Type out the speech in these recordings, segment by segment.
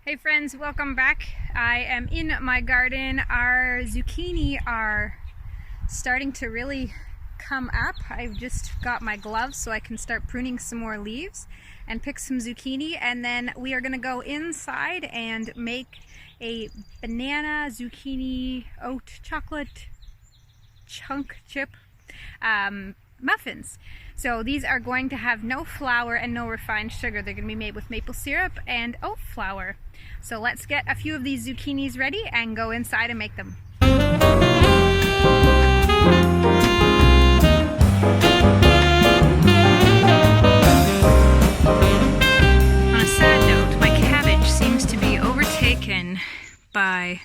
Hey friends, welcome back. I am in my garden. Our zucchini are starting to really come up. I've just got my gloves so I can start pruning some more leaves and pick some zucchini, and then we are going to go inside and make a banana zucchini oat chocolate chunk chip muffins. So these are going to have no flour and no refined sugar. They're going to be made with maple syrup and oat flour. So let's get a few of these zucchinis ready and go inside and make them. On a sad note, my cabbage seems to be overtaken by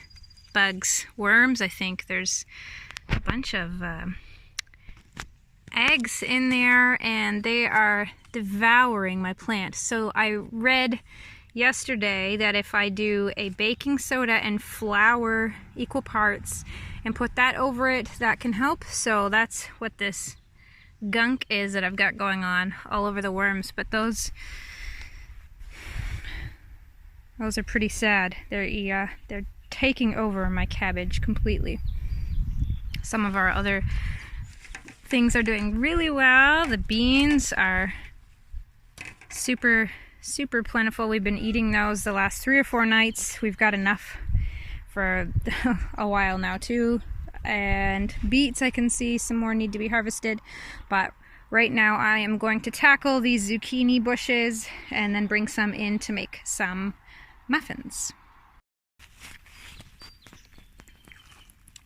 bugs, worms. I think there's a bunch of eggs in there and they are devouring my plant. So I read yesterday that if I do a baking soda and flour equal parts and put that over it, that can help. So that's what this gunk is that I've got going on all over the worms. But those are pretty sad. They're taking over my cabbage completely. Some of our other things are doing really well. The beans are super plentiful. We've been eating those the last 3 or 4 nights. We've got enough for a while now too. And beets, I can see some more need to be harvested, but right now I am going to tackle these zucchini bushes and then bring some in to make some muffins.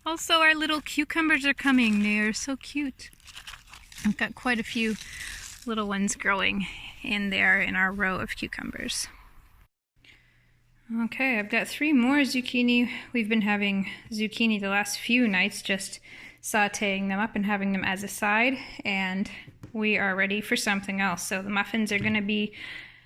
Also, our little cucumbers are coming. They are so cute. I've got quite a few little ones growing in there in our row of cucumbers. Okay, I've got 3 more zucchini. We've been having zucchini the last few nights, just sauteing them up and having them as a side, and we are ready for something else. So the muffins are going to be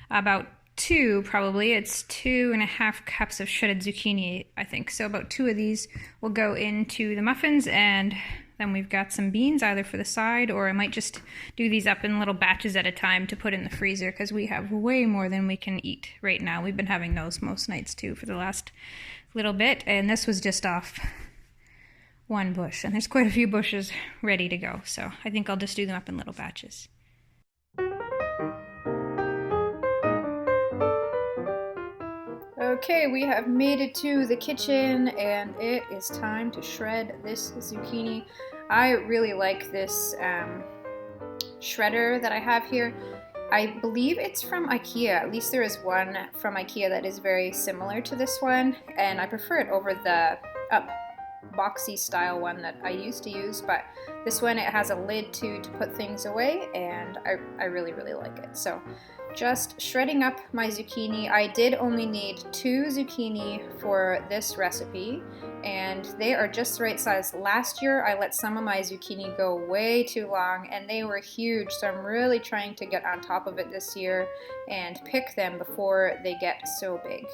about 2 probably. It's 2.5 cups of shredded zucchini, I think. So about 2 of these will go into the muffins, and then we've got some beans either for the side, or I might just do these up in little batches at a time to put in the freezer because we have way more than we can eat right now. We've been having those most nights too for the last little bit, and this was just off one bush, and there's quite a few bushes ready to go. So I think I'll just do them up in little batches. Okay, we have made it to the kitchen and it is time to shred this zucchini. I really like this shredder that I have here. I believe it's from IKEA. At least there is one from IKEA that is very similar to this one, and I prefer it over the boxy style one that I used to use, but this one, it has a lid to put things away, and I really like it. So just shredding up my zucchini. I did only need 2 zucchini for this recipe, and they are just the right size. Last year I let some of my zucchini go way too long and they were huge, so I'm really trying to get on top of it this year and pick them before they get so big.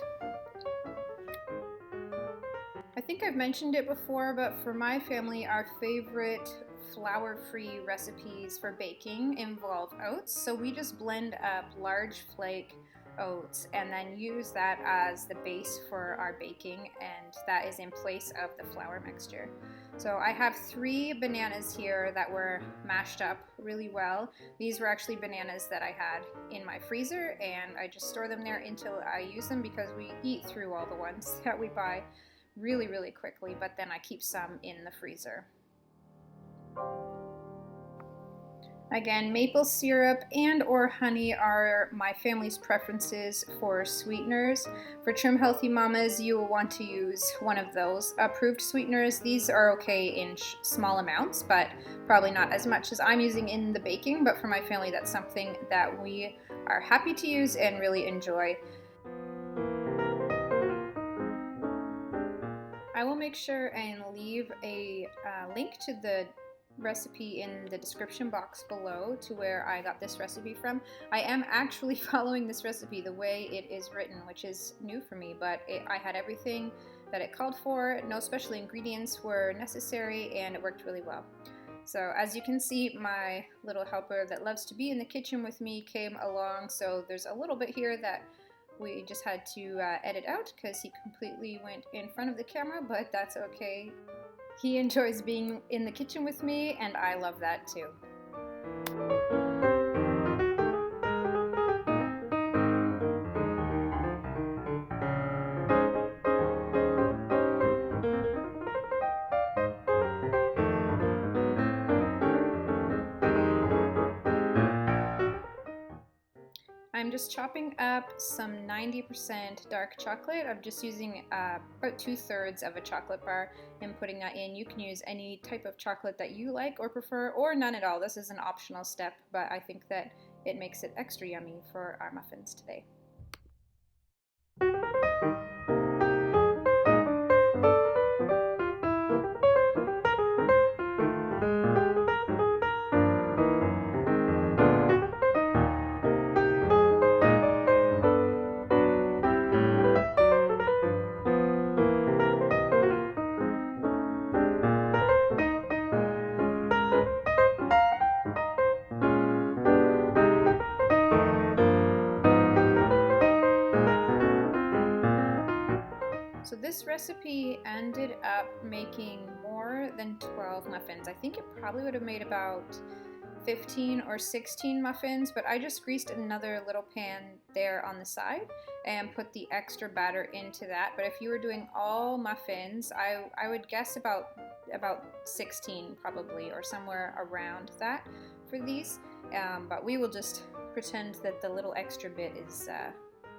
I think I've mentioned it before, but for my family, our favorite flour-free recipes for baking involve oats. So we just blend up large flake oats and then use that as the base for our baking, and that is in place of the flour mixture. So I have 3 bananas here that were mashed up really well. These were actually bananas that I had in my freezer, and I just store them there until I use them because we eat through all the ones that we buy really quickly, but then I keep some in the freezer. Again, maple syrup and or honey are my family's preferences for sweeteners. For Trim Healthy Mamas, you will want to use one of those approved sweeteners. These are okay in small amounts, but probably not as much as I'm using in the baking, but for my family, that's something that we are happy to use and really enjoy. I will make sure and leave a link to the recipe in the description box below to where I got this recipe from. I am actually following this recipe the way it is written, which is new for me, but I had everything that it called for. No special ingredients were necessary, and it worked really well. So as you can see, my little helper that loves to be in the kitchen with me came along, so there's a little bit here that we just had to edit out because he completely went in front of the camera, but that's okay. He enjoys being in the kitchen with me, and I love that too. I'm just chopping up some 90% dark chocolate. I'm just using about 2/3 of a chocolate bar and putting that in. You can use any type of chocolate that you like or prefer, or none at all. This is an optional step, but I think that it makes it extra yummy for our muffins today. So this recipe ended up making more than 12 muffins. I think it probably would have made about 15 or 16 muffins, but I just greased another little pan there on the side and put the extra batter into that. But if you were doing all muffins, I would guess about 16 probably, or somewhere around that for these. But we will just pretend that the little extra bit is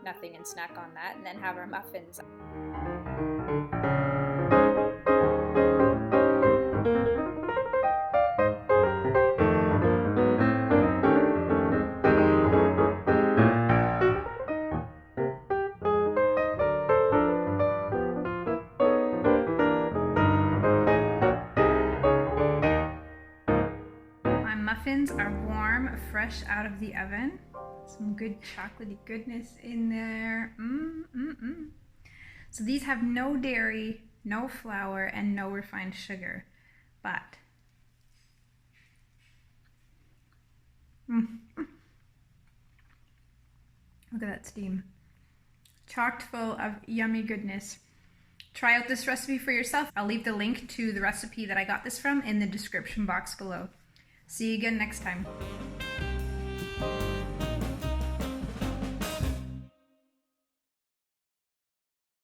nothing and snack on that, and then have our muffins. My muffins are warm, fresh out of the oven. Some good chocolatey goodness in there. So these have no dairy, no flour, and no refined sugar. But look at that steam. Chocked full of yummy goodness. Try out this recipe for yourself. I'll leave the link to the recipe that I got this from in the description box below. See you again next time.